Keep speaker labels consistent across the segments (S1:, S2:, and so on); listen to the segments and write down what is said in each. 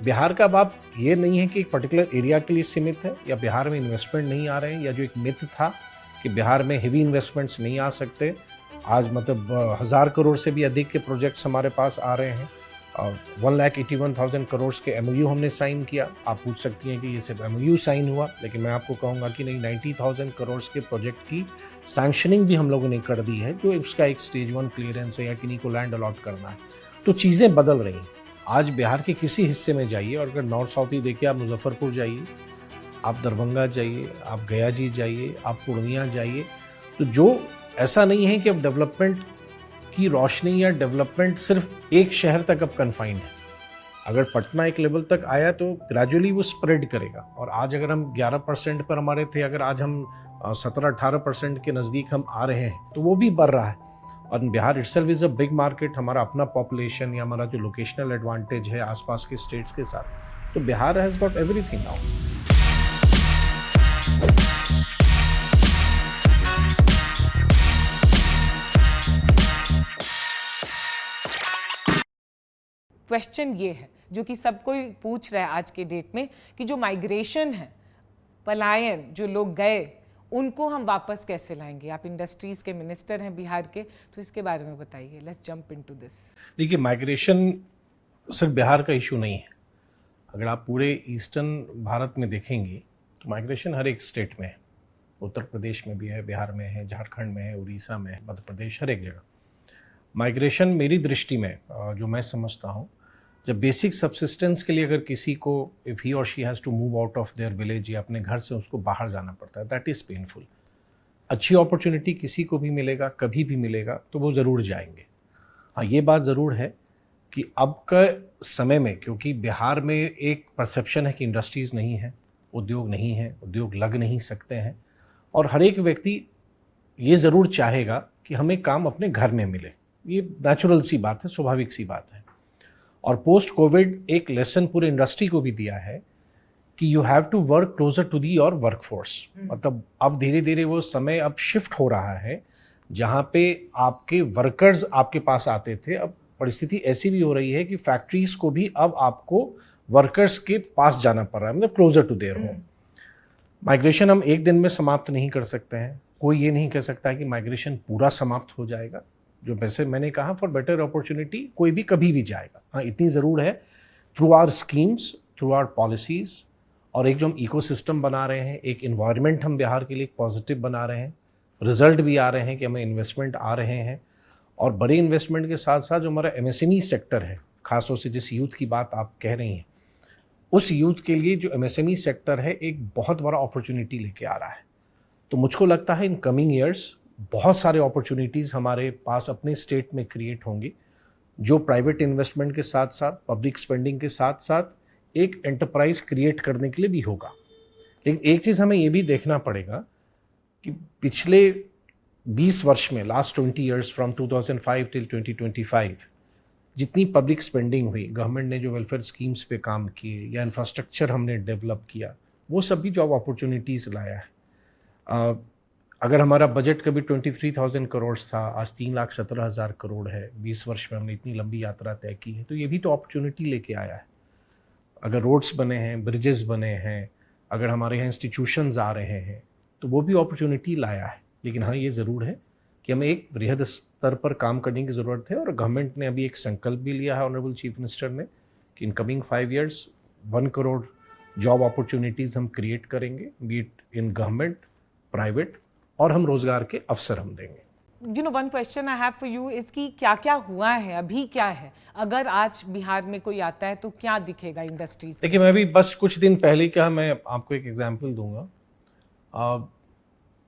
S1: बिहार का बात ये नहीं है कि एक पर्टिकुलर एरिया के लिए सीमित है या बिहार में इन्वेस्टमेंट नहीं आ रहे हैं, या जो एक मिथ था कि बिहार में हेवी इन्वेस्टमेंट्स नहीं आ सकते, आज मतलब 1000 करोड़ से भी अधिक के प्रोजेक्ट्स हमारे पास आ रहे हैं। 1,81,000 करोड़ के एमओयू हमने साइन किया। आप पूछ सकती हैं कि ये सिर्फ एमओयू साइन हुआ, लेकिन मैं आपको कहूँगा कि नहीं, 90,000 करोड़ के प्रोजेक्ट की सैंक्शनिंग भी हम लोगों ने कर दी है, जो उसका एक स्टेज 1 क्लियरेंस है या किन्हीं को लैंड अलॉट करना है। तो चीज़ें बदल रही हैं। आज बिहार के किसी हिस्से में जाइए, और अगर नॉर्थ साउथ ही देखिए, आप मुजफ्फरपुर जाइए, आप दरभंगा जाइए, आप गया जी जाइए, आप पूर्णिया जाइए, तो जो ऐसा नहीं है कि अब डेवलपमेंट की रोशनी या डेवलपमेंट सिर्फ एक शहर तक अब कन्फाइंड है। अगर पटना एक लेवल तक आया तो ग्रेजुअली वो स्प्रेड करेगा। और आज अगर हम 11% पर हमारे थे, अगर आज हम 17-18% के नज़दीक हम आ रहे हैं, तो वो भी बढ़ रहा है। और Bihar itself is a big market. हमारा अपना पॉपुलेशन या हमारा जो लोकेशनल एडवांटेज है आसपास के स्टेट्स के साथ, तो Bihar has got everything now.
S2: Question ये है जो कि सब कोई पूछ रहा है आज के डेट में, कि जो माइग्रेशन है, पलायन, जो लोग गए, उनको हम वापस कैसे लाएंगे? आप इंडस्ट्रीज के मिनिस्टर हैं बिहार के, तो इसके बारे में बताइए। Let's jump into this.
S1: देखिए, माइग्रेशन सिर्फ बिहार का इशू नहीं है। अगर आप पूरे ईस्टर्न भारत में देखेंगे तो माइग्रेशन हर एक स्टेट में है। उत्तर प्रदेश में भी है, बिहार में है, झारखंड में है, उड़ीसा में है, मध्य प्रदेश, हर एक जगह माइग्रेशन मेरी दृष्टि में जो मैं समझता हूँ, जब बेसिक सब्सिस्टेंस के लिए अगर किसी को, इफ़ ही और she has to move out of their village या अपने घर से उसको बाहर जाना पड़ता है, दैट इज़ पेनफुल। अच्छी अपॉर्चुनिटी किसी को भी मिलेगा, कभी भी मिलेगा, तो वो ज़रूर जाएंगे। हाँ, ये बात ज़रूर है कि अब का समय में, क्योंकि बिहार में एक परसेप्शन है कि इंडस्ट्रीज़ नहीं है, उद्योग नहीं है, उद्योग लग नहीं सकते हैं, और हर एक व्यक्ति ये ज़रूर चाहेगा कि हमें काम अपने घर में मिले। ये नेचुरल सी बात है, स्वाभाविक सी बात है। और पोस्ट कोविड एक लेसन पूरे इंडस्ट्री को भी दिया है कि you have to work closer to the your workforce. मतलब अब धीरे धीरे वो समय अब शिफ्ट हो रहा है जहाँ पे आपके वर्कर्स आपके पास आते थे, अब परिस्थिति ऐसी भी हो रही है कि फैक्ट्रीज को भी अब आपको वर्कर्स के पास जाना पड़ रहा है, मतलब closer to their home. Migration हम एक दिन में समाप्त नहीं कर सकते हैं। कोई ये नहीं कह सकता कि माइग्रेशन पूरा समाप्त हो जाएगा। जो वैसे मैंने कहा, फॉर बेटर अपॉर्चुनिटी कोई भी कभी भी जाएगा। हाँ, इतनी ज़रूर है, through our schemes, through our policies, और एक जो हम इकोसिस्टम बना रहे हैं, एक इन्वायरमेंट हम बिहार के लिए एक पॉजिटिव बना रहे हैं, रिजल्ट भी आ रहे हैं कि हमें इन्वेस्टमेंट आ रहे हैं। और बड़े इन्वेस्टमेंट के साथ साथ जो हमारा एमएसएमई सेक्टर है, खासतौर से जिस यूथ की बात आप कह रही हैं, उस यूथ के लिए जो एमएसएमई सेक्टर है एक बहुत बड़ा अपॉर्चुनिटी लेके आ रहा है। तो मुझको लगता है इन कमिंग ईयर्स बहुत सारे अपॉर्चुनिटीज़ हमारे पास अपने स्टेट में क्रिएट होंगी, जो प्राइवेट इन्वेस्टमेंट के साथ साथ, पब्लिक स्पेंडिंग के साथ साथ एक एंटरप्राइज क्रिएट करने के लिए भी होगा। लेकिन एक चीज़ हमें ये भी देखना पड़ेगा कि पिछले 20 वर्ष में, लास्ट 20 ईयर्स फ्रॉम 2005 टिल 2025, जितनी पब्लिक स्पेंडिंग हुई, गवर्नमेंट ने जो वेलफेयर स्कीम्स पे काम किए या इंफ्रास्ट्रक्चर हमने डेवलप किया, वो सभी जॉब अपॉर्चुनिटीज़ लाया है। अगर हमारा बजट कभी 23,000 करोड़ था, आज 3,17,000 करोड़ है। 20 वर्ष में हमने इतनी लंबी यात्रा तय की है, तो ये भी तो अपॉर्चुनिटी लेके आया है। अगर रोड्स बने हैं, ब्रिजेस बने हैं, अगर हमारे यहाँ इंस्टीट्यूशंस आ रहे हैं, तो वो भी अपॉर्चुनिटी लाया है। लेकिन हाँ, ये ज़रूर है कि हमें एक बृहद स्तर पर काम करने की ज़रूरत है, और गवर्नमेंट ने अभी एक संकल्प भी लिया है, ऑनरेबल चीफ मिनिस्टर ने, कि in coming 5 years 1 crore job opportunities हम क्रिएट करेंगे, B it in government, private, और हम रोज़गार के अवसर हम देंगे।
S2: You know, one question I have for you is कि क्या क्या हुआ है, अभी क्या है? अगर आज बिहार में कोई आता है तो क्या दिखेगा इंडस्ट्रीज?
S1: देखिए, मैं भी बस कुछ दिन पहले क्या, मैं आपको एक एग्जांपल दूंगा।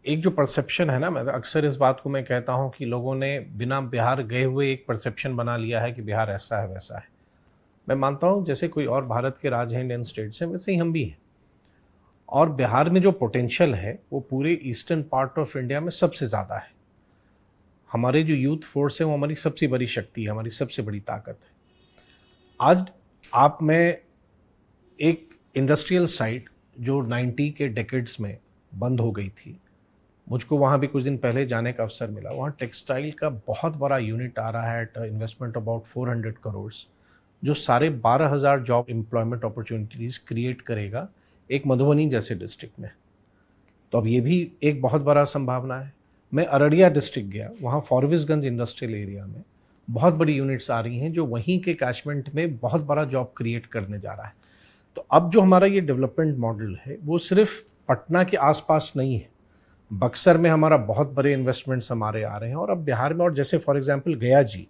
S1: एक जो परसेप्शन है ना, मैं अक्सर इस बात को मैं कहता हूँ कि लोगों ने बिना बिहार गए हुए एक परसेप्शन बना लिया है कि बिहार ऐसा है वैसा है। मैं मानता हूँ जैसे कोई और भारत के राज्य हैं, इंडियन स्टेट्स हैं, वैसे ही हम भी हैं। और बिहार में जो पोटेंशियल है वो पूरे ईस्टर्न पार्ट ऑफ इंडिया में सबसे ज़्यादा है। हमारे जो यूथ फोर्स है वो हमारी सबसे बड़ी शक्ति है, हमारी सबसे बड़ी ताकत है। आज आप में एक इंडस्ट्रियल साइट जो 90 के डेकेड्स में बंद हो गई थी, मुझको वहाँ भी कुछ दिन पहले जाने का अवसर मिला। वहाँ टेक्सटाइल का बहुत बड़ा यूनिट आ रहा है एट इन्वेस्टमेंट अबाउट 400 करोड़, जो 12,500 जॉब एम्प्लॉयमेंट अपॉर्चुनिटीज़ क्रिएट करेगा एक मधुबनी जैसे डिस्ट्रिक्ट में। तो अब ये भी एक बहुत बड़ा संभावना है। मैं अररिया डिस्ट्रिक्ट गया, वहाँ फॉरबिसगंज इंडस्ट्रियल एरिया में बहुत बड़ी यूनिट्स आ रही हैं जो वहीं के कैचमेंट में बहुत बड़ा जॉब क्रिएट करने जा रहा है। तो अब जो हमारा ये डेवलपमेंट मॉडल है वो सिर्फ पटना के आसपास नहीं है, बक्सर में हमारा बहुत बड़े इन्वेस्टमेंट्स हमारे आ रहे हैं, और अब बिहार में, और जैसे फॉर एग्जांपल गया जी,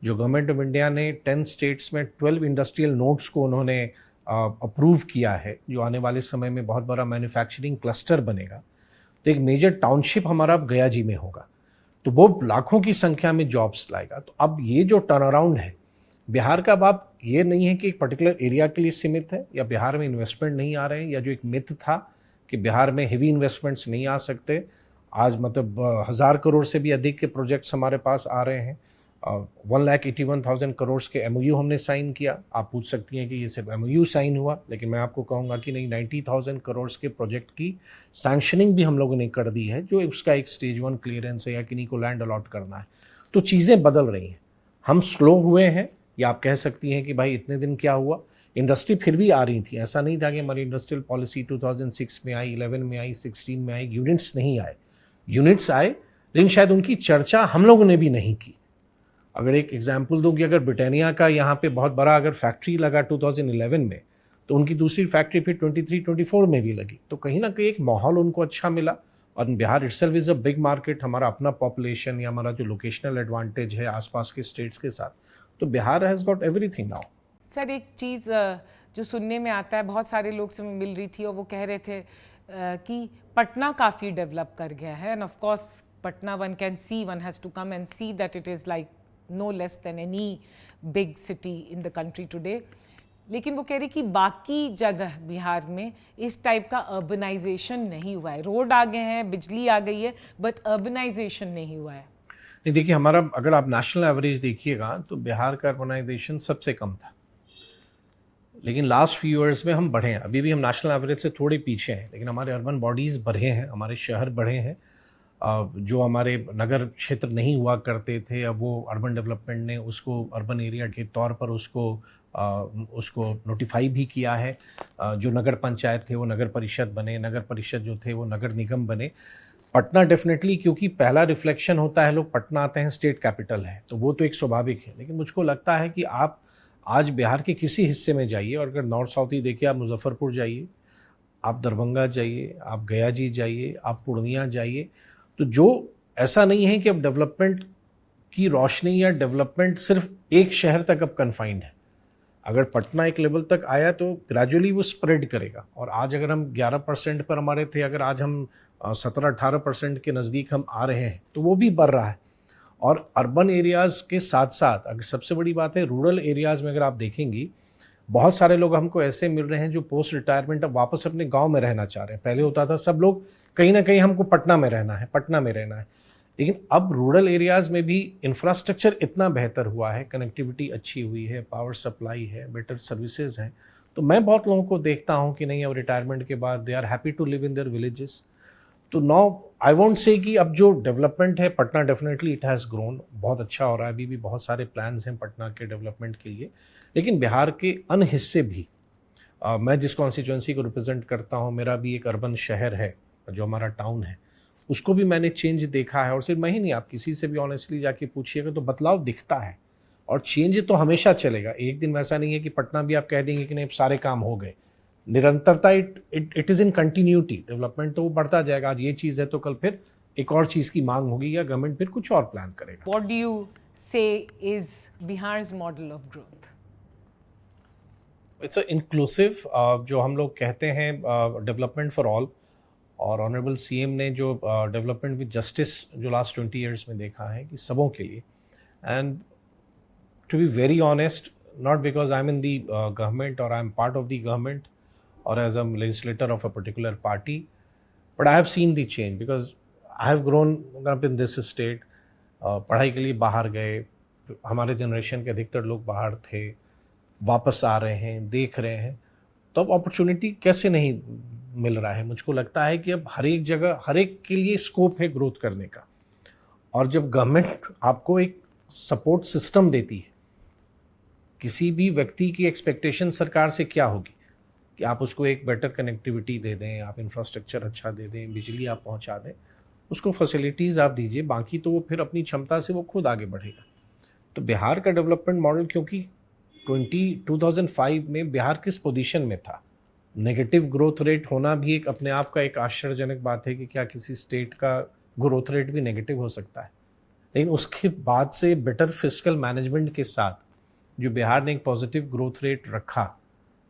S1: जो गवर्नमेंट ऑफ इंडिया ने 10 स्टेट्स में 12 इंडस्ट्रियल नोड्स को उन्होंने अप्रूव किया है, जो आने वाले समय में बहुत बड़ा मैन्युफैक्चरिंग क्लस्टर बनेगा। तो एक मेजर टाउनशिप हमारा अब गया जी में होगा, तो वो लाखों की संख्या में जॉब्स लाएगा। तो अब ये जो टर्न अराउंड है बिहार का, अब आप ये नहीं है कि एक पर्टिकुलर एरिया के लिए सीमित है या बिहार में इन्वेस्टमेंट नहीं आ रहे हैं, या जो एक मिथ था कि बिहार में हेवी इन्वेस्टमेंट्स नहीं आ सकते, आज मतलब 1,000 करोड़ से भी अधिक के प्रोजेक्ट्स हमारे पास आ रहे हैं। 1,81,000 करोड़ के एमओयू हमने साइन किया। आप पूछ सकती हैं कि ये सिर्फ एमओयू साइन हुआ, लेकिन मैं आपको कहूँगा कि नहीं, 90,000 करोड़ के प्रोजेक्ट की सैंक्शनिंग भी हम लोगों ने कर दी है, जो उसका एक स्टेज 1 क्लियरेंस है या किन्हीं को लैंड अलॉट करना है। तो चीज़ें बदल रही हैं, हम स्लो हुए हैं, या आप कह सकती हैं कि भाई इतने दिन क्या हुआ। इंडस्ट्री फिर भी आ रही थी, ऐसा नहीं था कि हमारी इंडस्ट्रियल पॉलिसी 2006 में आई, 11 में आई, 16 में आई, यूनिट्स नहीं आए। यूनिट्स आए, लेकिन शायद उनकी चर्चा हम लोगों ने भी नहीं की। अगर एक एग्जाम्पल दूँ कि अगर ब्रिटानिया का यहाँ पे बहुत बड़ा अगर फैक्ट्री लगा 2011 में, तो उनकी दूसरी फैक्ट्री फिर 23-24 में भी लगी। तो कहीं ना कहीं एक माहौल उनको अच्छा मिला, और Bihar itself is a big market, हमारा अपना पॉपुलेशन या हमारा जो लोकेशनल एडवांटेज है आसपास के स्टेट्स के साथ, तो Bihar has got everything now.
S2: Sir एक चीज़ जो सुनने में आता है, बहुत सारे लोग से मैं मिल रही थी और वो कह रहे थे कि पटना काफ़ी डेवलप कर गया है, and of course Patna one can see, one has to come and see that it is like no less than any big city in the country today. लेकिन वो कह रही कि बाकी जगह बिहार में इस टाइप का अर्बनाइजेशन नहीं हुआ है। रोड आ गए हैं, बिजली आ गई है, बट अर्बनाइजेशन नहीं हुआ है।
S1: नहीं, देखिए हमारा, अगर आप नेशनल एवरेज देखिएगा तो बिहार का अर्बनाइजेशन सबसे कम था, लेकिन लास्ट फ्यू ईयर्स में हम बढ़े हैं। अभी भी हम नेशनल एवरेज से थोड़े पीछे हैं, लेकिन हमारे अर्बन बॉडीज़ बढ़े हैं, हमारे शहर बढ़े हैं। जो हमारे नगर क्षेत्र नहीं हुआ करते थे, अब वो अर्बन डेवलपमेंट ने उसको अर्बन एरिया के तौर पर उसको नोटिफाई भी किया है। जो नगर पंचायत थे वो नगर परिषद बने, नगर परिषद जो थे वो नगर निगम बने। पटना डेफिनेटली, क्योंकि पहला रिफ्लेक्शन होता है, लोग पटना आते हैं, स्टेट कैपिटल है, तो वो तो एक स्वाभाविक है। लेकिन मुझको लगता है कि आप आज बिहार के किसी हिस्से में जाइए, और अगर नॉर्थ साउथ ही देखिए, आप मुजफ्फरपुर जाइए, आप दरभंगा जाइए, आप गया जी जाइए, आप पूर्णिया जाइए, तो जो ऐसा नहीं है कि अब डेवलपमेंट की रोशनी या डेवलपमेंट सिर्फ एक शहर तक अब कन्फाइंड है। अगर पटना एक लेवल तक आया तो ग्रेजुअली वो स्प्रेड करेगा, और आज अगर हम 11% पर हमारे थे, अगर आज हम 17-18% के नज़दीक हम आ रहे हैं, तो वो भी बढ़ रहा है। और अर्बन एरियाज़ के साथ साथ, अगर सबसे बड़ी बात है, रूरल एरियाज़ में अगर आप देखेंगी, बहुत सारे लोग हमको ऐसे मिल रहे हैं जो पोस्ट रिटायरमेंट अब वापस अपने गांव में रहना चाह रहे हैं। पहले होता था सब लोग कहीं ना कहीं हमको पटना में रहना है, पटना में रहना है, लेकिन अब रूरल एरियाज़ में भी इंफ्रास्ट्रक्चर इतना बेहतर हुआ है, कनेक्टिविटी अच्छी हुई है, पावर सप्लाई है, बेटर सर्विसेज हैं। तो मैं बहुत लोगों को देखता हूँ कि नहीं, अब रिटायरमेंट के बाद they are happy to live in their villages. तो नाउ आई वोंट से कि अब जो डेवलपमेंट है Patna, definitely it has grown, बहुत अच्छा हो रहा है। अभी भी बहुत सारे प्लान्स हैं पटना के डेवलपमेंट के लिए, लेकिन बिहार के अन्य हिस्से भी, मैं जिस कॉन्स्टिट्यूंसी को रिप्रेजेंट करता हूँ, मेरा भी एक अर्बन शहर है, जो हमारा टाउन है, उसको भी मैंने चेंज देखा है। और सिर्फ मैं ही नहीं, आप किसी से भी ऑनेस्टली जाके पूछिएगा तो बदलाव दिखता है, और चेंज तो हमेशा चलेगा। एक दिन वैसा नहीं है कि पटना भी आप कह देंगे कि नहीं सारे काम हो गए। निरंतरता, it is in continuity, development तो वो बढ़ता जाएगा। आज ये चीज़ है तो कल फिर एक और चीज़ की मांग होगी, या गवर्नमेंट फिर कुछ और प्लान करेगा।
S2: What do you say is Bihar's model of growth?
S1: It's inclusive, जो हम लोग कहते हैं डेवलपमेंट फॉर ऑल, और ऑनरेबल सीएम ने जो डेवलपमेंट विद जस्टिस जो लास्ट 20 ईयर्स में देखा है कि सबों के लिए। And to be very honest, not because I am in the government और I am part of the government और as a legislator of a particular party, but I have seen the change because I have grown up in this state. पढ़ाई के लिए बाहर गए, हमारे generation के अधिकतर लोग बाहर थे, वापस आ रहे हैं, देख रहे हैं, तो अब अपॉर्चुनिटी कैसे नहीं मिल रहा है। मुझको लगता है कि अब हर एक जगह, हर एक के लिए स्कोप है ग्रोथ करने का, और जब गवर्नमेंट आपको एक सपोर्ट सिस्टम देती है, किसी भी व्यक्ति की एक्सपेक्टेशन सरकार से क्या होगी कि आप उसको एक बेटर कनेक्टिविटी दे दें, आप इंफ्रास्ट्रक्चर अच्छा दे दें, बिजली आप पहुंचा दें, उसको फैसिलिटीज़ आप दीजिए, बाकी तो वो फिर अपनी क्षमता से वो खुद आगे बढ़ेगा। तो बिहार का डेवलपमेंट मॉडल, क्योंकि 2005 में बिहार किस पोजीशन में था, नेगेटिव ग्रोथ रेट होना भी एक अपने आप का एक आश्चर्यजनक बात है कि क्या किसी स्टेट का ग्रोथ रेट भी नेगेटिव हो सकता है। लेकिन उसके बाद से बेटर फिस्कल मैनेजमेंट के साथ जो बिहार ने एक पॉजिटिव ग्रोथ रेट रखा,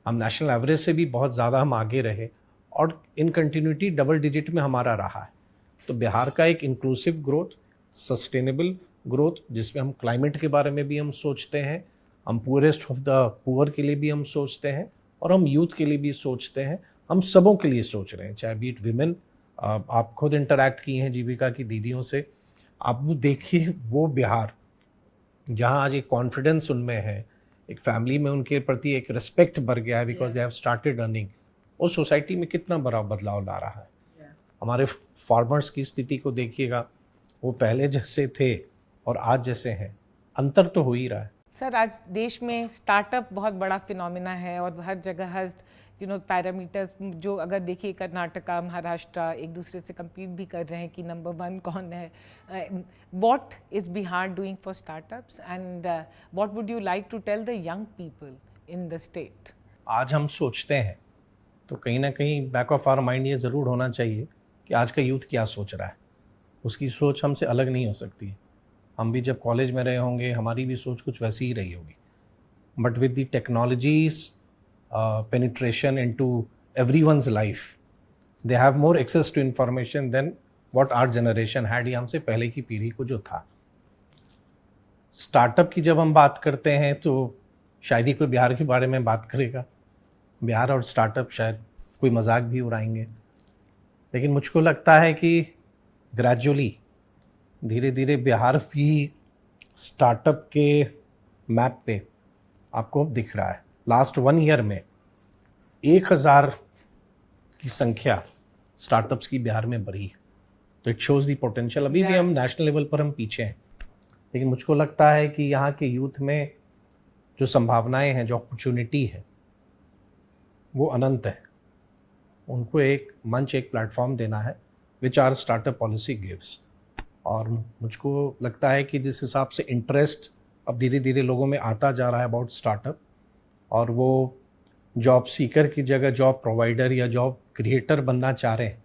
S1: हम नेशनल एवरेज से भी बहुत ज़्यादा हम आगे रहे और इन कंटिन्यूटी डबल डिजिट में हमारा रहा है। तो बिहार का एक इंक्लूसिव ग्रोथ, सस्टेनेबल ग्रोथ, जिसमें हम क्लाइमेट के बारे में भी हम सोचते हैं, हम पुअरेस्ट ऑफ द पुअर के लिए भी हम सोचते हैं और हम यूथ के लिए भी सोचते हैं, हम सबों के लिए सोच रहे हैं, चाहे बीट विमेन। आप खुद इंटरैक्ट किए हैं जीविका की दीदियों से, आप वो देखिए वो बिहार जहाँ आज एक कॉन्फिडेंस उनमें है, एक फैमिली में उनके प्रति एक रिस्पेक्ट बढ़ गया है because they have started earning, वो सोसाइटी में कितना बड़ा बदलाव ला रहा है। हमारे फार्मर्स की स्थिति को देखिएगा, वो पहले जैसे थे और आज जैसे हैं, अंतर तो हो ही रहा है।
S2: सर, आज देश में स्टार्टअप बहुत बड़ा फिनोमिना है और हर जगह हर पैरामीटर्स जो अगर देखिए कर्नाटका, महाराष्ट्र एक दूसरे से कम्पीट भी कर रहे हैं कि नंबर 1 कौन है। What is Bihar doing for startups and what would you like to tell the young people in the state?
S1: आज हम सोचते हैं तो कहीं ना कहीं बैक ऑफ आवर माइंड ये ज़रूर होना चाहिए कि आज का यूथ क्या सोच रहा है, उसकी सोच हमसे अलग नहीं हो सकती है। हम भी जब कॉलेज में रहे होंगे, हमारी भी सोच कुछ वैसी ही रही होगी, but with the technologies penetration into everyone's life, they have more access to information than what our generation had, या हमसे पहले की पीढ़ी को जो था। स्टार्टअप की जब हम बात करते हैं तो शायद ही कोई बिहार के बारे में बात करेगा, बिहार और स्टार्टअप शायद कोई मजाक भी उड़ाएंगे। लेकिन मुझको लगता है कि ग्रेजुअली धीरे धीरे बिहार भी स्टार्टअप के मैप पे आपको दिख रहा है। लास्ट 1 ईयर में 1000 की संख्या स्टार्टअप्स की बिहार में बढ़ी है, तो इट शोज़ दी पोटेंशियल। अभी भी हम नेशनल लेवल पर हम पीछे हैं, लेकिन मुझको लगता है कि यहाँ के यूथ में जो संभावनाएं हैं, जो अपॉर्चुनिटी है, वो अनंत है। उनको एक मंच, एक प्लेटफॉर्म देना है which are startup policy gives. और मुझको लगता है कि जिस हिसाब से इंटरेस्ट अब धीरे धीरे लोगों में आता जा रहा है अबाउट स्टार्टअप, और वो जॉब सीकर की जगह जॉब प्रोवाइडर या जॉब क्रिएटर बनना चाह रहे हैं,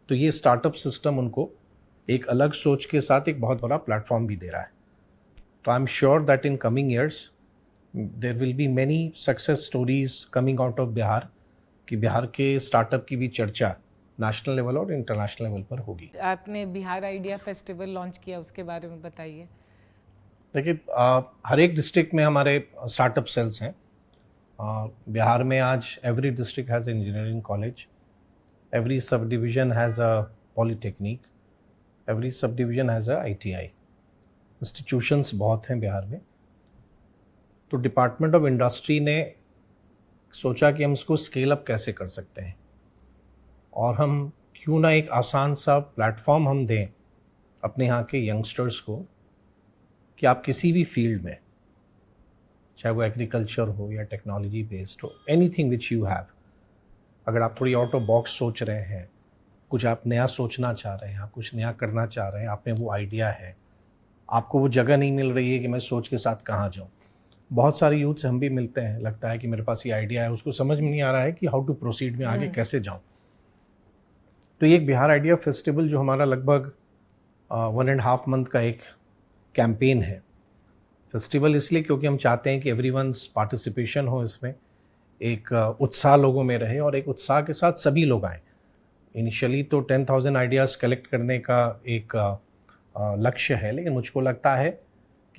S1: तो ये स्टार्टअप सिस्टम उनको एक अलग सोच के साथ एक बहुत बड़ा प्लेटफॉर्म भी दे रहा है। तो I am sure that in coming years there will be many success stories coming out of Bihar, कि बिहार के स्टार्टअप की भी चर्चा नेशनल लेवल और इंटरनेशनल लेवल पर होगी।
S2: आपने बिहार आइडिया फेस्टिवल लॉन्च किया, उसके बारे में बताइए।
S1: देखिए, हर एक डिस्ट्रिक्ट में हमारे स्टार्टअप सेल्स हैं। बिहार में आज every district has engineering college, every sub division has a polytechnic, every sub division has a ITI। Institutions बहुत हैं बिहार में। तो डिपार्टमेंट ऑफ इंडस्ट्री ने सोचा कि हम इसको स्केल अप कैसे कर सकते हैं, और हम क्यों ना एक आसान सा प्लेटफॉर्म हम दें अपने यहाँ के यंगस्टर्स को कि आप किसी भी फील्ड में, चाहे वो एग्रीकल्चर हो या टेक्नोलॉजी बेस्ड हो, एनीथिंग विच यू हैव, अगर आप थोड़ी आउट ऑफ बॉक्स सोच रहे हैं, कुछ आप नया सोचना चाह रहे हैं, आप कुछ नया करना चाह रहे हैं, आप में वो आइडिया है, आपको वो जगह नहीं मिल रही है कि मैं सोच के साथ कहाँ जाऊँ। बहुत सारे यूथ से हम भी मिलते हैं, लगता है कि मेरे पास ये आइडिया है, उसको समझ में नहीं आ रहा है कि हाउ टू प्रोसीड में आगे कैसे जाऊँ। तो ये एक बिहार आइडिया फेस्टिवल जो हमारा लगभग 1.5 मंथ का एक कैंपेन है। फेस्टिवल इसलिए क्योंकि हम चाहते हैं कि एवरीवन्स पार्टिसिपेशन हो इसमें, एक उत्साह लोगों में रहे और एक उत्साह के साथ सभी लोग आएँ। इनिशियली तो 10,000 आइडियाज़ कलेक्ट करने का एक लक्ष्य है, लेकिन मुझको लगता है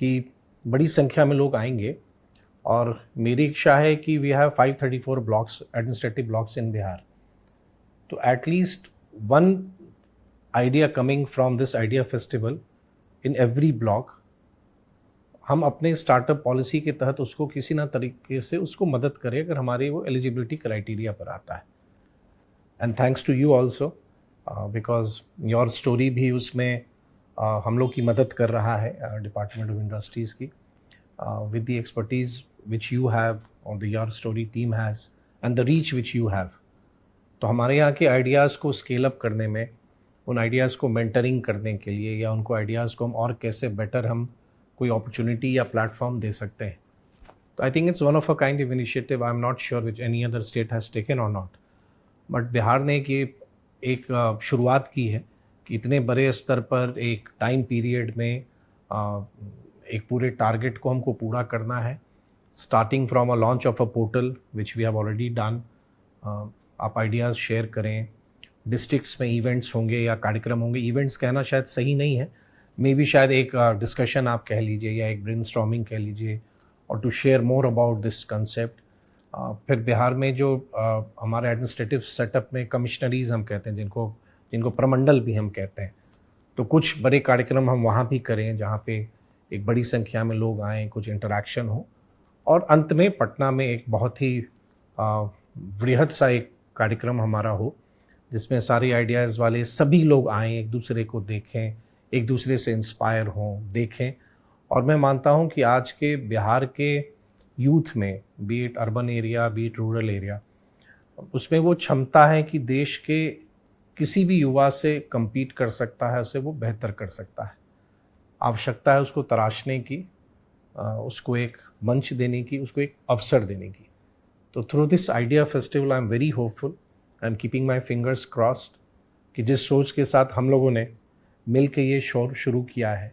S1: कि बड़ी संख्या में लोग आएंगे, और मेरी इच्छा है कि we have 534 blocks, administrative blocks in Bihar. तो at least 1 idea coming from this idea festival in every block, हम अपने स्टार्टअप पॉलिसी के तहत उसको किसी ना तरीके से उसको मदद करें अगर हमारे वो एलिजिबिलिटी क्राइटेरिया पर आता है। And thanks to you also, because your story भी उसमें हम लोग की मदद कर रहा है, डिपार्टमेंट ऑफ इंडस्ट्रीज़ की, with the expertise which you have or the Your Story team has and the reach which you have, तो हमारे यहाँ के आइडियाज़ को स्केल अप करने में, उन आइडियाज़ को मेंटरिंग करने के लिए या उनको आइडियाज़ को हम और कैसे बेटर हम कोई अपॉर्चुनिटी या प्लेटफॉर्म दे सकते हैं, तो आई think it's one of a kind of initiative. I am not sure which any other state has taken और नॉट, बट बिहार ने एक शुरुआत की है कि इतने बड़े स्तर पर एक टाइम पीरियड में एक पूरे टारगेट को हमको पूरा करना है, starting from a launch of a portal which we have already done. आप आइडियाज़ शेयर करें, डिस्ट्रिक्ट्स में इवेंट्स होंगे या कार्यक्रम होंगे, इवेंट्स कहना शायद सही नहीं है, मे बी शायद एक डिस्कशन आप कह लीजिए या एक ब्रेनस्टॉर्मिंग कह लीजिए, और to share more about this concept. फिर बिहार में जो हमारे एडमिनिस्ट्रेटिव सेटअप में कमिश्नरीज हम कहते हैं, जिनको प्रमंडल भी हम कहते हैं, तो कुछ बड़े कार्यक्रम हम वहाँ भी करें जहाँ पे एक बड़ी संख्या में लोग आएँ, कुछ इंटरेक्शन हो, और अंत में पटना में एक बहुत ही वृहद सा एक कार्यक्रम हमारा हो जिसमें सारे आइडियाज़ वाले सभी लोग आएँ, एक दूसरे को देखें, एक दूसरे से इंस्पायर हों, देखें. और मैं मानता हूँ कि आज के बिहार के यूथ में, B it urban area, B it rural area, उसमें वो क्षमता है कि देश के किसी भी युवा से compete कर सकता है, उससे वो बेहतर कर सकता है. आवश्यकता है उसको तराशने की, उसको एक मंच देने की, उसको एक अवसर देने की. तो through this idea festival I am very hopeful, I am keeping my fingers crossed कि जिस सोच के साथ हम लोगों ने मिल के ये शो शुरू किया है,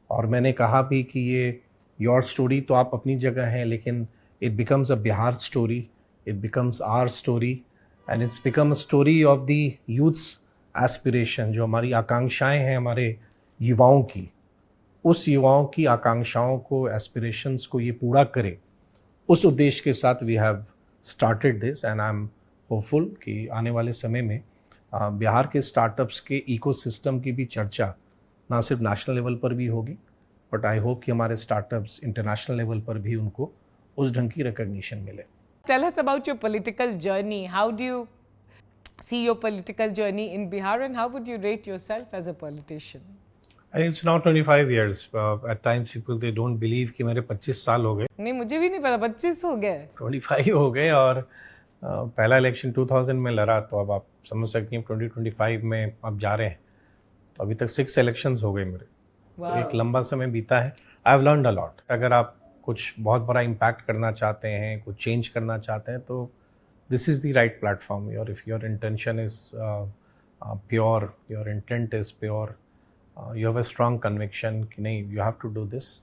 S1: और मैंने कहा भी कि ये योर स्टोरी तो आप अपनी जगह हैं, लेकिन it becomes a Bihar story, it becomes our story, and it's become a story of the youths aspiration. जो हमारी आकांक्षाएं हैं हमारे युवाओं की, उस युवाओं की आकांक्षाओं को, एस्पिरेशंस को ये पूरा करे, उस उद्देश्य के साथ we have started this. And I am hopeful कि आने वाले समय में बिहार के स्टार्टअप्स के इकोसिस्टम की भी चर्चा ना सिर्फ नेशनल लेवल पर भी होगी, बट आई होप कि हमारे स्टार्टअप्स इंटरनेशनल लेवल पर भी उनको उस ढंग की रिकॉग्निशन मिले.
S2: Tell us about your political journey. How do you see your political journey in Bihar, and how would you rate yourself as a politician?
S1: And it's now 25 years. At times people they don't believe कि मेरे 25 साल हो गए.
S2: नहीं, मुझे भी नहीं पता, 25 हो गए.
S1: 25 हो गए, और पहला इलेक्शन 2000 में लड़ा, तो अब आप समझ सकती हैं 2025 में अब जा रहे हैं, तो अभी तक 6 इलेक्शंस हो गए मेरे. तो एक लंबा समय बीता है. I have learned a lot. अगर आप कुछ बहुत बड़ा इम्पैक्ट करना चाहते हैं, कुछ चेंज करना चाहते हैं, तो this is the right platform. Your if your intention is pure, your intent is pure, you have a strong conviction कि नहीं you have to do this,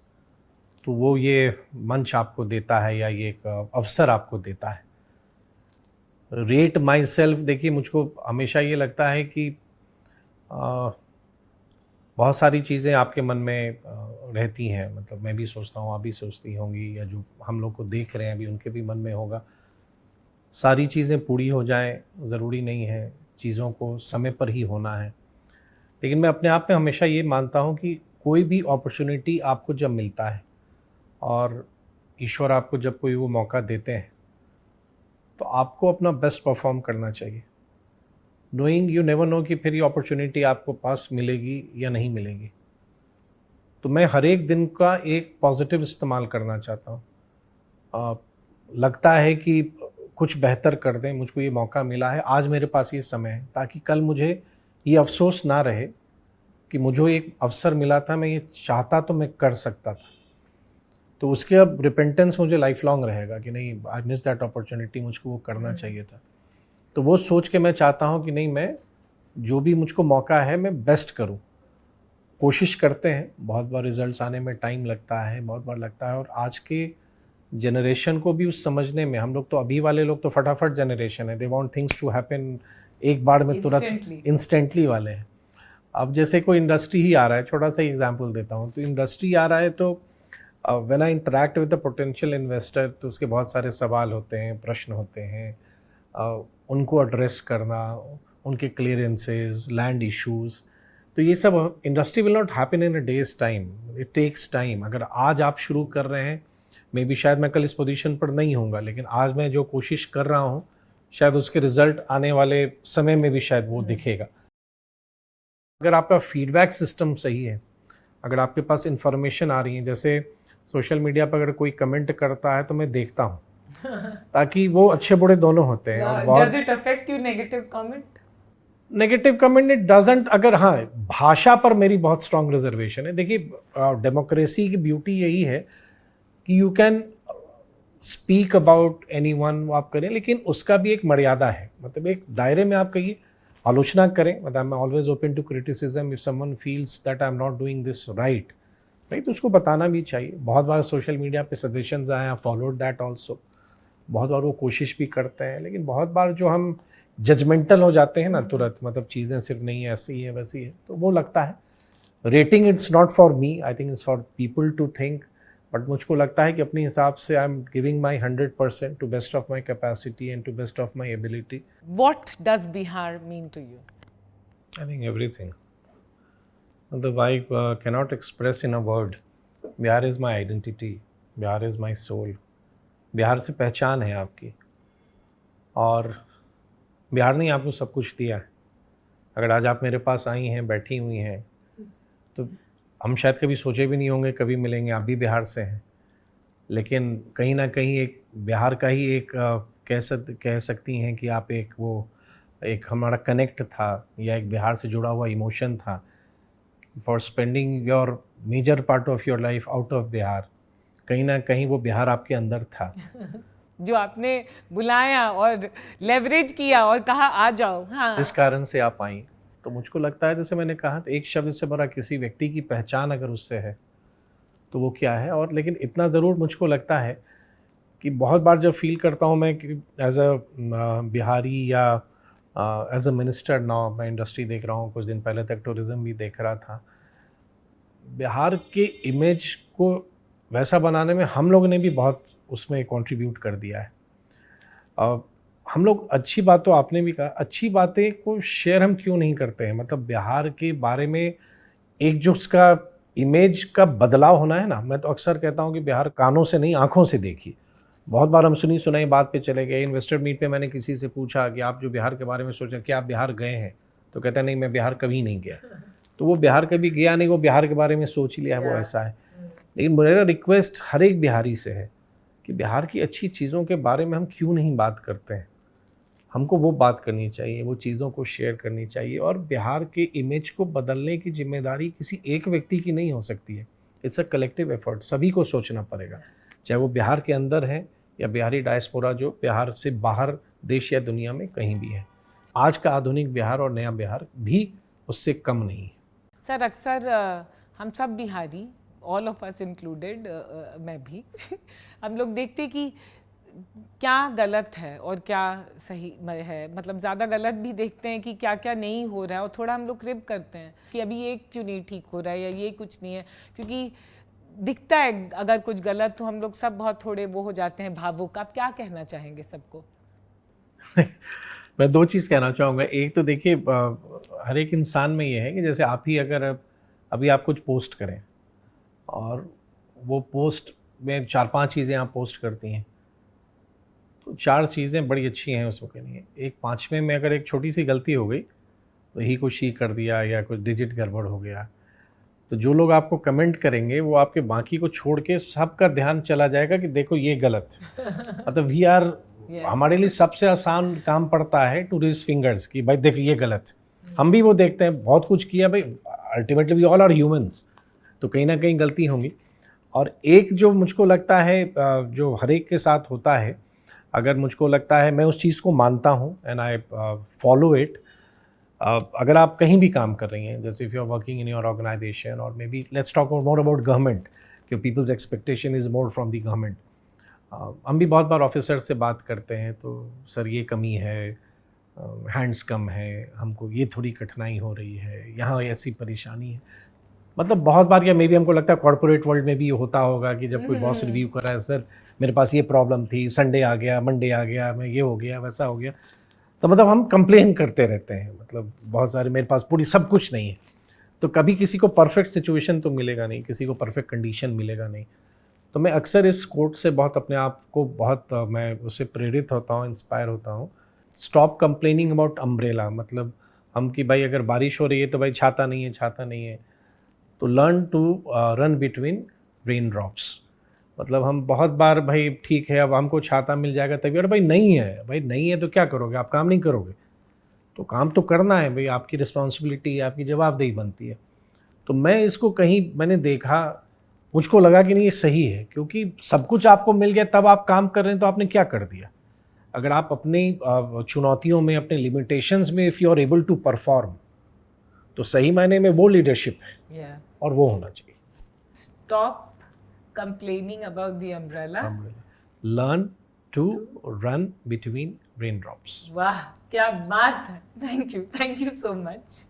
S1: तो वो ये मंच आपको देता है या ये एक अवसर आपको देता है. रेट माई सेल्फ, देखिए मुझको हमेशा ये लगता है कि बहुत सारी चीज़ें आपके मन में रहती हैं, मतलब मैं भी सोचता हूँ, आप भी सोचती होंगी, या जो हम लोग को देख रहे हैं अभी उनके भी मन में होगा. सारी चीज़ें पूरी हो जाएं ज़रूरी नहीं है, चीज़ों को समय पर ही होना है. लेकिन मैं अपने आप में हमेशा ये मानता हूँ कि कोई भी अपॉर्चुनिटी आपको जब मिलता है और ईश्वर आपको जब कोई वो मौका देते हैं, तो आपको अपना बेस्ट परफॉर्म करना चाहिए, नोइंग यू नेवर नो कि फिर ये अपॉर्चुनिटी आपको पास मिलेगी या नहीं मिलेगी. तो मैं हर एक दिन का एक पॉजिटिव इस्तेमाल करना चाहता हूँ. लगता है कि कुछ बेहतर कर दें, मुझको ये मौका मिला है, आज मेरे पास ये समय है, ताकि कल मुझे ये अफसोस ना रहे कि मुझे एक अवसर मिला था, मैं ये चाहता तो मैं कर सकता था. तो उसके अब रिपेंटेंस मुझे लाइफ लॉन्ग रहेगा कि नहीं, आई मिस दैट अपॉर्चुनिटी, मुझको वो करना चाहिए था. तो वो सोच के मैं चाहता हूँ कि नहीं, मैं जो भी मुझको मौका है मैं बेस्ट करूँ. कोशिश करते हैं, बहुत बार रिजल्ट्स आने में टाइम लगता है, बहुत बार लगता है, और आज के जनरेशन को भी उस समझने में, हम लोग तो अभी वाले लोग तो फटाफट जनरेशन है, they want things to happen एक बार में, तुरंत इंस्टेंटली वाले हैं. अब जैसे कोई इंडस्ट्री ही आ रहा है, छोटा सा एग्जांपल देता हूँ, तो इंडस्ट्री आ रहा है, तो when I interact with the potential investor, तो उसके बहुत सारे सवाल होते हैं, प्रश्न होते हैं, उनको एड्रेस करना, उनके क्लियरेंसेस, लैंड इश्यूज़, तो ये सब industry will not happen in a days time, it takes time. अगर आज आप शुरू कर रहे हैं, मे बी शायद मैं कल इस पोजीशन पर नहीं होऊंगा, लेकिन आज मैं जो कोशिश कर रहा हूँ, शायद उसके रिजल्ट आने वाले समय में भी शायद वो दिखेगा. अगर आपका फीडबैक सिस्टम सही है, अगर आपके पास इंफॉर्मेशन आ रही है, जैसे सोशल मीडिया पर अगर कोई कमेंट करता है तो मैं देखता हूँ, ताकि वो अच्छे बुरे दोनों होते हैं। और बहुत
S2: does it affect you negative comment?
S1: Negative comment it doesn't, अगर हाँ भाषा पर मेरी बहुत स्ट्रांग रिजर्वेशन है। देखिए डेमोक्रेसी की ब्यूटी यही है कि you can speak about anyone, वो आप करें, लेकिन उसका भी एक मर्यादा है, मतलब एक दायरे में आप कहिए, आलोचना करें, मतलब I am always open to criticism if someone feels that I am not doing this right, तो उसको बताना भी चाहिए। बहुत बार सोशल मीडिया पे सजेशंस आए, आई फॉलोड दैट ऑल्सो, बहुत बार वो कोशिश भी करते हैं, लेकिन बहुत बार जो हम जजमेंटल हो जाते हैं ना तुरंत, मतलब चीज़ें सिर्फ नहीं ऐसी है वैसी है, तो वो लगता है rating it's not for me, I think it's for people to think, but मुझको लगता है कि अपने हिसाब से I am giving my 100% to best of my capacity and to best of my ability.
S2: What does Bihar mean to you?
S1: I think everything, मतलब I cannot express in a word. Bihar is my identity, Bihar is my soul, Bihar से पहचान है आपकी, और बिहार ने आपको सब कुछ दिया है। अगर आज आप मेरे पास आई हैं, बैठी हुई हैं, तो हम शायद कभी सोचे भी नहीं होंगे कभी मिलेंगे, आप भी बिहार से हैं, लेकिन कहीं ना कहीं एक बिहार का ही एक कह सकती हैं कि आप एक वो एक हमारा कनेक्ट था, या एक बिहार से जुड़ा हुआ इमोशन था for spending your major part of your life out of Bihar. कहीं ना कहीं वो बिहार आपके अंदर था।
S2: जो आपने बुलाया और लेवरेज किया और कहा आ जाओ। हाँ,
S1: इस कारण से आप आई, तो मुझको लगता है, जैसे मैंने कहा, तो एक शब्द से बड़ा किसी व्यक्ति की पहचान अगर उससे है तो वो क्या है। और लेकिन इतना ज़रूर मुझको लगता है कि बहुत बार जब फील करता हूँ मैं कि एज अ बिहारी या एज अ मिनिस्टर, नाउ मैं इंडस्ट्री देख रहा हूँ, कुछ दिन पहले तक टूरिज़्म भी देख रहा था, बिहार के इमेज को वैसा बनाने में हम लोग ने भी बहुत उसमें कंट्रीब्यूट कर दिया है। हम लोग अच्छी बात, तो आपने भी कहा, अच्छी बातें को शेयर हम क्यों नहीं करते हैं, मतलब बिहार के बारे में एक जो उसका इमेज का बदलाव होना है ना, मैं तो अक्सर कहता हूँ कि बिहार कानों से नहीं आंखों से देखिए। बहुत बार हम सुनी सुनाई बात पे चले गए। इन्वेस्टर मीट पे मैंने किसी से पूछा कि आप जो बिहार के बारे में सोच रहे हैं, क्या आप बिहार गए हैं, तो कहता है नहीं मैं बिहार कभी नहीं गया। तो वो बिहार कभी गया नहीं, वो बिहार के बारे में सोच ही लिया है, वो ऐसा है। लेकिन मेरा रिक्वेस्ट हर एक बिहारी से है कि बिहार की अच्छी चीज़ों के बारे में हम क्यों नहीं बात करते हैं। हमको वो बात करनी चाहिए, वो चीज़ों को शेयर करनी चाहिए, और बिहार के इमेज को बदलने की जिम्मेदारी किसी एक व्यक्ति की नहीं हो सकती है। इट्स अ कलेक्टिव एफर्ट, सभी को सोचना पड़ेगा, चाहे वो बिहार के अंदर है या बिहारी डायस्पोरा जो बिहार से बाहर देश या दुनिया में कहीं भी है। आज का आधुनिक बिहार और नया बिहार भी उससे कम नहीं है।
S2: सर अक्सर हम सब Bihari, all of us included, मैं भी हम लोग देखते कि क्या गलत है और क्या सही है, मतलब ज़्यादा गलत भी देखते हैं कि क्या क्या नहीं हो रहा है, और थोड़ा हम लोग क्रिप करते हैं कि अभी ये क्यों नहीं ठीक हो रहा है या ये कुछ नहीं है, क्योंकि दिखता है अगर कुछ गलत तो हम लोग सब बहुत थोड़े वो हो जाते हैं, भावुक। आप क्या कहना चाहेंगे सबको?
S1: मैं दो चीज़ कहना चाहूँगा। एक तो देखिए हर एक इंसान में ये है कि जैसे आप ही अगर अभी आप कुछ पोस्ट करें और वो पोस्ट में 4-5 चीज़ें आप पोस्ट करती हैं, तो 4 चीज़ें बड़ी अच्छी हैं उसमें कहनी है। एक 5वें में अगर एक छोटी सी गलती हो गई तो ही को शी कर दिया या कुछ डिजिट गड़बड़ हो गया, तो जो लोग आपको कमेंट करेंगे वो आपके बाकी को छोड़ के सबका ध्यान चला जाएगा कि देखो ये गलत। मतलब वी आर हमारे लिए सबसे आसान काम पड़ता है टू रेज फिंगर्स कि भाई देखो ये गलत। हम भी वो देखते हैं, बहुत कुछ किया भाई, ultimately we all are humans, तो कहीं ना कहीं गलती होंगी। और एक जो मुझको लगता है जो हर एक के साथ होता है, अगर मुझको लगता है मैं उस चीज़ को मानता हूँ एंड आई फॉलो इट। अगर आप कहीं भी काम कर रही हैं, जैसे if you are working in your organisation or maybe let's talk more about government, कि people's expectation is more from the government. हम भी बहुत बार ऑफिसर से बात करते हैं, तो सर ये कमी है, हैंड्स कम है, हमको ये थोड़ी कठिनाई हो रही है, यहाँ ऐसी परेशानी है। मतलब बहुत बार, या मे बी हमको लगता है कॉर्पोरेट वर्ल्ड में भी होता होगा कि जब कोई बॉस रिव्यू कर रहा है, सर मेरे पास ये प्रॉब्लम थी, संडे आ गया, मंडे आ गया, मैं ये हो गया, वैसा हो गया, तो मतलब हम कंप्लेन करते रहते हैं। मतलब बहुत सारे, मेरे पास पूरी सब कुछ नहीं है, तो कभी किसी को परफेक्ट सिचुएशन तो मिलेगा नहीं, किसी को परफेक्ट कंडीशन मिलेगा नहीं। तो मैं अक्सर इस कोट से बहुत अपने आप को मैं उससे प्रेरित होता हूँ, इंस्पायर होता हूँ। स्टॉप कंप्लेनिंग अबाउट अम्ब्रेला, मतलब हम कि भाई अगर बारिश हो रही है तो भाई छाता नहीं है, छाता नहीं है, तो learn to run between rain drops. मतलब हम बहुत बार भाई ठीक है अब हमको छाता मिल जाएगा तभी, और भाई नहीं है, भाई नहीं है तो क्या करोगे, आप काम नहीं करोगे, तो काम तो करना है भाई, आपकी रिस्पॉन्सिबिलिटी, आपकी जवाबदेही बनती है। तो मैं इसको कहीं मैंने देखा, मुझको लगा कि नहीं ये सही है, क्योंकि सब कुछ आपको मिल गया तब आप काम कर रहे हैं तो आपने क्या कर दिया। अगर आप अपनी चुनौतियों में, अपने लिमिटेशंस में if you are able to perform, तो सही मायने में वो लीडरशिप है
S2: Yeah.
S1: और वो होना चाहिए।
S2: Stop complaining about the umbrella.
S1: Learn to run between rain drops.
S2: वाह क्या बात है, थैंक यू सो मच।